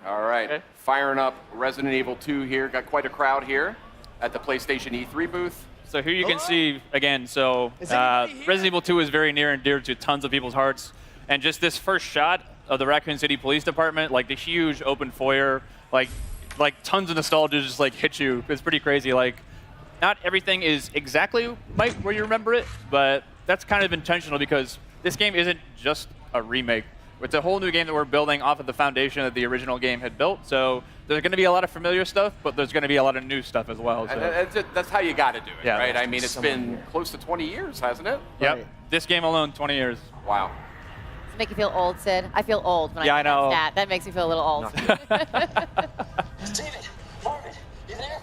All right, Okay. firing up Resident Evil 2 here. Got quite a crowd here at the PlayStation E3 booth. So here you can see, again, so Resident Evil 2 is very near and dear to tons of people's hearts. And just this first shot of the Raccoon City Police Department, like the huge open foyer, like tons of nostalgia just like hit you. It's pretty crazy. Like, not everything is exactly where you remember it, but that's kind of intentional because this game isn't just a remake. It's a whole new game that we're building off of the foundation that the original game had built. So there's going to be a lot of familiar stuff, but there's going to be a lot of new stuff as well. So. And that's how you got to do it, Yeah. right? I mean, it's been close to 20 years, hasn't it? Yep. Right. This game alone, 20 years. Wow. Does it make you feel old, Sid? I feel old when Yeah, I I know. that. That makes me feel a little old. David, Marvin, you there?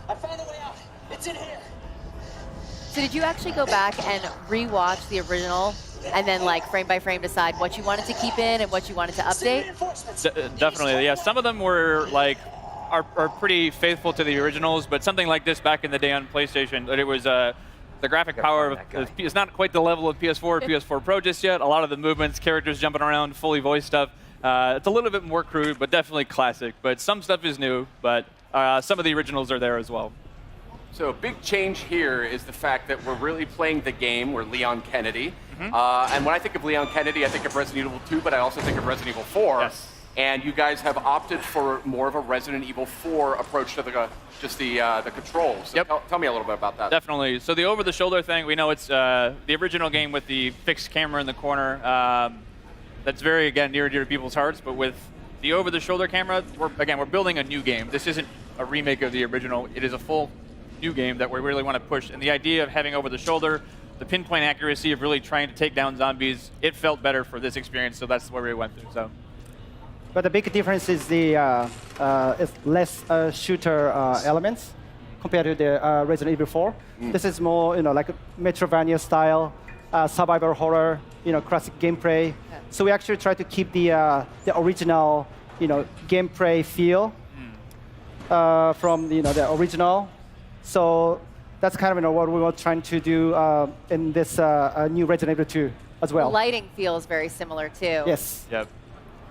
I found a way out. It's in here. So did you actually go back and rewatch the original and then like frame by frame decide what you wanted to keep in and what you wanted to update? Reinforcements. Definitely, yeah. Some of them were like are pretty faithful to the originals, but something like this back in the day on PlayStation, it was the graphic power is not quite the level of PS4 or PS4 Pro just yet. A lot of the movements, characters jumping around, fully voiced stuff. It's a little bit more crude, but definitely classic. But some stuff is new, but some of the originals are there as well. So a big change here is the fact that we're really playing the game. We're Leon Kennedy. Mm-hmm. And when I think of Leon Kennedy, I think of Resident Evil 2, but I also think of Resident Evil 4. Yes. And you guys have opted for more of a Resident Evil 4 approach to the controls. So Yep. tell me a little bit about that. Definitely. So the over-the-shoulder thing, we know it's the original game with the fixed camera in the corner. That's very, again, near and dear to people's hearts. But with the over-the-shoulder camera, we're building a new game. This isn't a remake of the original. It is a full new game that we really want to push. And the idea of having over-the-shoulder, the pinpoint accuracy of really trying to take down zombies, it felt better for this experience. So that's where we went through. So. But the big difference is the it's less shooter elements compared to the Resident Evil 4. This is more, like a Metroidvania style, survival horror, classic gameplay. So we actually try to keep the original, gameplay feel from the original. So that's kind of what we were trying to do in this new Resident Evil 2 as well. The lighting feels very similar too. Yes. Yep.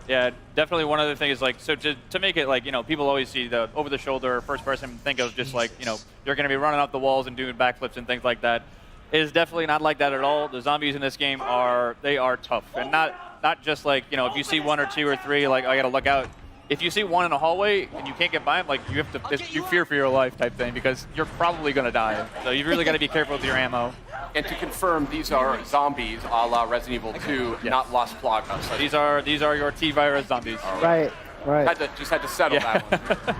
Yeah, definitely one other thing is like, so to make it like, people always see the over-the-shoulder first person, think of just like, you're going to be running up the walls and doing backflips and things like that. It is definitely not like that at all. The zombies in this game are tough. And not just like, if you see one or two or three, like, I got to look out. If you see one in a hallway and you can't get by them, like, you fear for your life type thing because you're probably going to die. So you've really got to be careful with your ammo. And to confirm, these are zombies a la Resident Evil 2, Yes. not Las Plagas. So These are your T-virus zombies. Right. Right. just had to settle that one.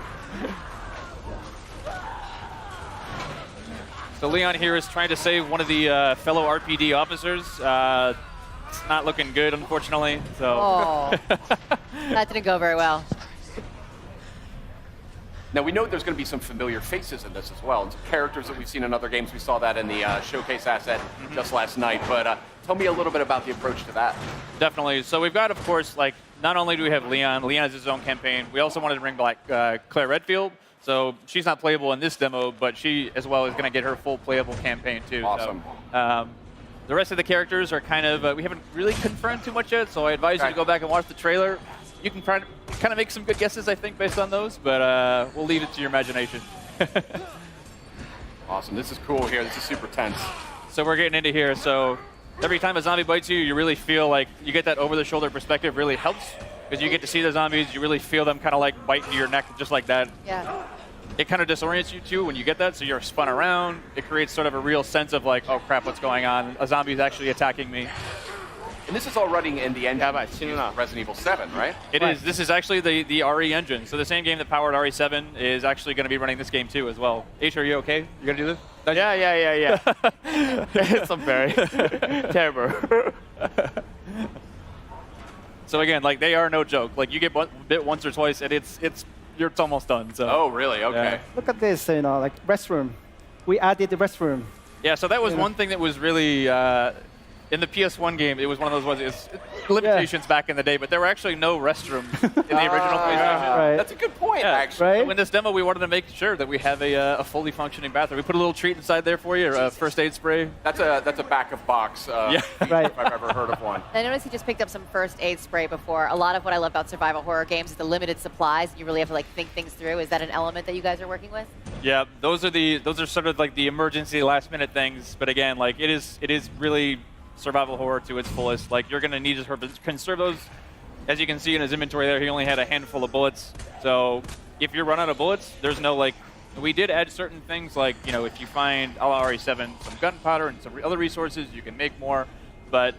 So Leon here is trying to save one of the fellow RPD officers. It's not looking good, unfortunately. So. Oh, that didn't go very well. Now, we know there's going to be some familiar faces in this as well, and some characters that we've seen in other games. We saw that in the showcase asset just last night. But tell me a little bit about the approach to that. Definitely. So we've got, of course, like, not only do we have Leon has his own campaign, we also wanted to bring back Claire Redfield. So she's not playable in this demo, but she, as well, is going to get her full playable campaign, too. Awesome. So, the rest of the characters are kind of, we haven't really confirmed too much yet, so I advise you to go back and watch the trailer. You can kind of make some good guesses, I think, based on those, but we'll leave it to your imagination. Awesome. This is cool here. This is super tense. So we're getting into here. So every time a zombie bites you, you really feel like you get that over-the-shoulder perspective really helps because you get to see the zombies. You really feel them kind of like bite into your neck just like that. Yeah. It kind of disorients you too when you get that, so you're spun around. It creates sort of a real sense of like, oh crap, what's going on? A zombie's actually attacking me. And this is all running in the engine of Resident Evil 7, right? It is. This is actually the RE engine. So the same game that powered RE7 is actually going to be running this game too as well. H, are you okay? You going to do this? Yeah. It's very terrible. So again, like they are no joke. Like you get bit once or twice, and it's almost done. So. Oh, really? Okay. Yeah. Look at this, like restroom. We added the restroom. Yeah. So that was one thing that was really in the PS1 game, it was one of those ones. It's limitations back in the day, but there were actually no restrooms in the original PlayStation. Right. That's a good point, Yeah. actually. Right. So in this demo, we wanted to make sure that we have a fully functioning bathroom. We put a little treat inside there for you, a first aid spray. That's a back of box. Yeah. Right. If I've ever heard of one. I noticed you just picked up some first aid spray before. A lot of what I love about survival horror games is the limited supplies. You really have to like think things through. Is that an element that you guys are working with? Yeah, those are sort of like the emergency last minute things. But again, like it is really survival horror to its fullest. Like you're gonna need to conserve those. As you can see in his inventory there, he only had a handful of bullets. So if you run out of bullets, there's no like. We did add certain things like, you know, if you find a la RE7 some gunpowder and some other resources, you can make more. But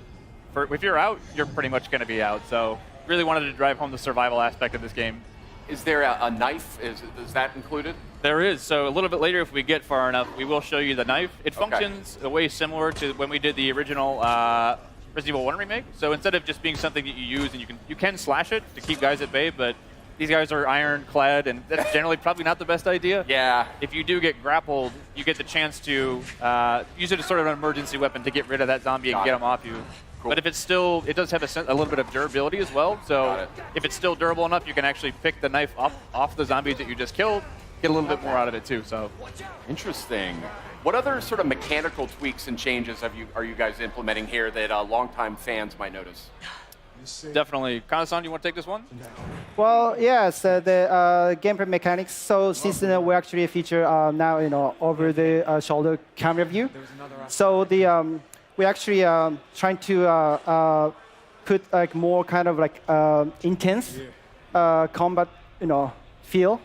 if you're out, you're pretty much gonna be out. So really wanted to drive home the survival aspect of this game. Is there a knife? Is that included? There is. So a little bit later, if we get far enough, we will show you the knife. It functions a way similar to when we did the original Resident Evil 1 remake. So instead of just being something that you use and you can slash it to keep guys at bay, but these guys are ironclad, and that's generally probably not the best idea. Yeah. If you do get grappled, you get the chance to use it as sort of an emergency weapon to get rid of that zombie and get him off you. Cool. But if it's still, it does have a little bit of durability as well. So if it's still durable enough, you can actually pick the knife up off the zombies that you just killed, get a little bit more out of it too. So Interesting. What other sort of mechanical tweaks and changes are you guys implementing here that longtime fans might notice? definitely. Kana-san, you want to take this one? Well, yes, the gameplay mechanics. So since we actually feature now over the shoulder camera view, so the we actually trying to put like more kind of like intense combat feel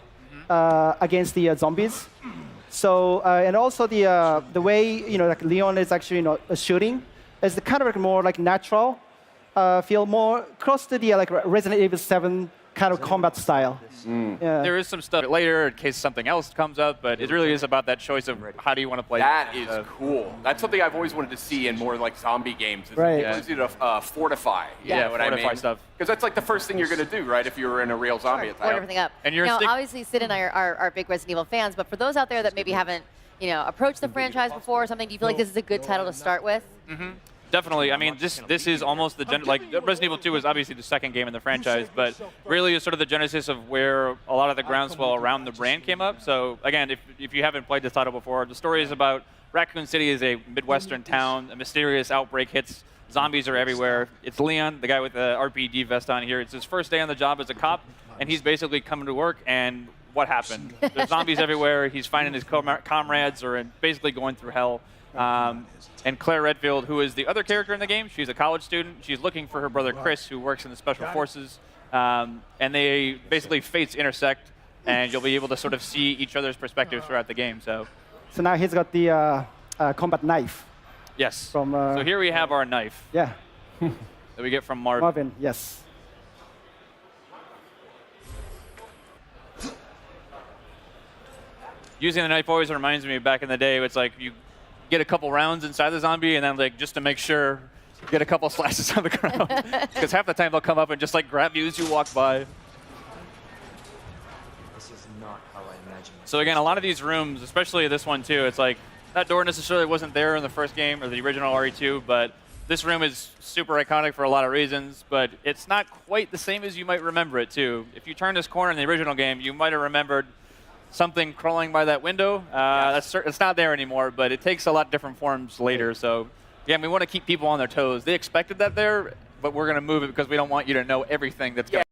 against the zombies. So and also the way like Leon is actually shooting is the kind of like more like natural. Feel more close to the like Resident Evil 7 kind of combat style. Yeah. There is some stuff later in case something else comes up, but it really is about that choice of how do you want to play. That is cool. That's something I've always wanted to see in more like zombie games. Is Right. the ability to fortify. You know what fortify I mean? stuff. Because that's like the first thing you're going to do, right? If you were in a real zombie Board attack. everything up. And you're now, stick- obviously, Sid and I are big Resident Evil fans, but for those out there that maybe haven't, approached the franchise before or something, do you feel like this is a good title to start with? Definitely. I mean, this is almost the like Resident Evil 2 is obviously the second game in the franchise, but really is sort of the genesis of where a lot of the groundswell around the brand came up. So again, if you haven't played this title before, the story is about Raccoon City is a Midwestern town. A mysterious outbreak hits. Zombies are everywhere. It's Leon, the guy with the RPD vest on here. It's his first day on the job as a cop, and he's basically coming to work, and what happened? There's zombies everywhere. He's finding his comrades are basically going through hell. And Claire Redfield, who is the other character in the game, she's a college student. She's looking for her brother Chris, who works in the Special Forces. And they basically fates intersect, and you'll be able to sort of see each other's perspectives throughout the game. So So now he's got the combat knife. yes. From, so here we have our knife Yeah, that we get from Marvin. Marvin. Yes. Using the knife always reminds me back in the day. It's like you get a couple rounds inside the zombie, and then like just to make sure, get a couple slashes on the ground. Because half the time they'll come up and just like grab you as you walk by. This is not how I imagined it. So again, a lot of these rooms, especially this one too, it's like that door necessarily wasn't there in the first game or the original RE2, but this room is super iconic for a lot of reasons, but it's not quite the same as you might remember it too. If you turn this corner in the original game, you might have remembered something crawling by that window. It's not there anymore, but it takes a lot different forms later. So again, we want to keep people on their toes. They expected that there, but we're going to move it because we don't want you to know everything that's going.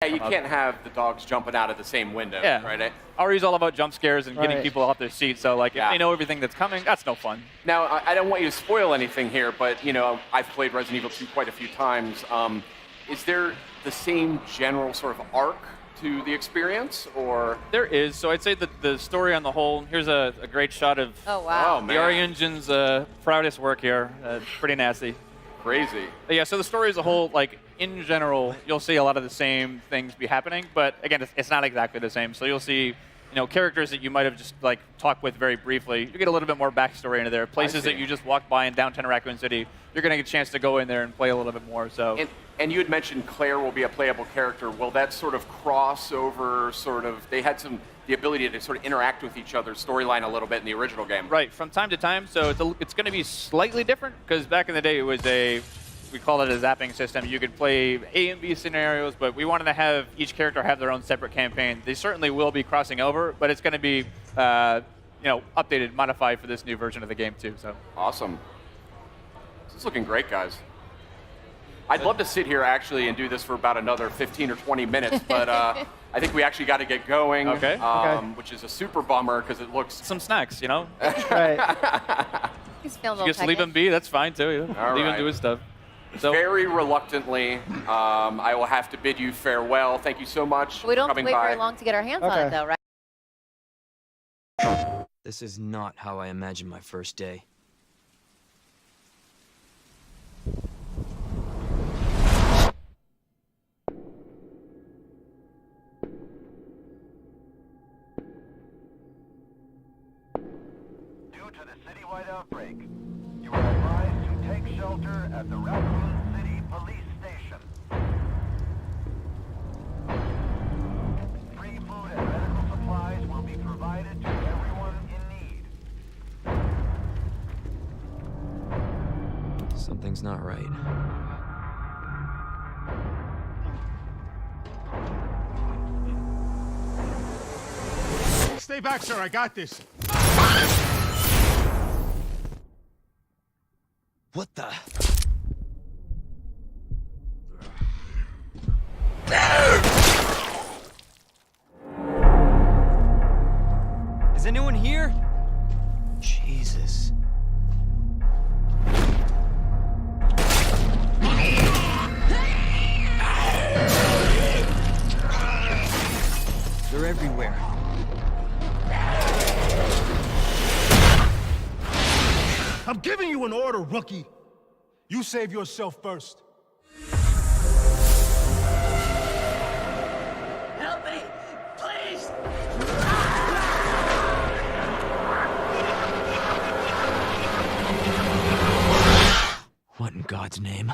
Yeah, you can't have the dogs jumping out of the same window, Yeah. right? RE's all about jump scares and getting Right. people off their seats. So like, if they know everything that's coming, that's no fun. Now, I don't want you to spoil anything here, but I've played Resident Evil 2 quite a few times. Is there the same general sort of arc to the experience, or? There is. So I'd say that the story on the whole, here's a great shot of Oh, wow. Oh, the man. RE Engine's proudest work here. Pretty nasty. Crazy. But yeah, so the story as a whole, like in general, you'll see a lot of the same things be happening, but again, it's not exactly the same. So you'll see, characters that you might have just like talked with very briefly. You get a little bit more backstory into there. Places see. that you just walked by in downtown Raccoon City, you're going to get a chance to go in there and play a little bit more. So And you had mentioned Claire will be a playable character. Will that sort of crossover, they had the ability to sort of interact with each other's storyline a little bit in the original game. Right, from time to time. So it's going to be slightly different because back in the day it was we call it a zapping system. You could play A and B scenarios, but we wanted to have each character have their own separate campaign. They certainly will be crossing over, but it's going to be updated, modified for this new version of the game too. So awesome. This is looking great, guys. I'd love to sit here actually and do this for about another 15 or 20 minutes, but I think we actually got to get going. Okay. Which is a super bummer because it looks some snacks, you know. Right. He's feeling a You little just leave him be. That's fine too. You know? All Leave him right. do his stuff. So very reluctantly, I will have to bid you farewell. Thank you so much We don't for have to coming wait by. very long to get our hands on it, Okay. though, right? This is not how I imagined my first day. Due to the citywide outbreak, you are advised to take shelter at the Raccoon City Police Station. Free food and medical supplies will be provided to everyone in need. Something's not right. Stay back, sir. I got this. What the? Is anyone here? Jesus. They're everywhere. I'm giving you an order, rookie. You save yourself first. Help me! Please! What in God's name?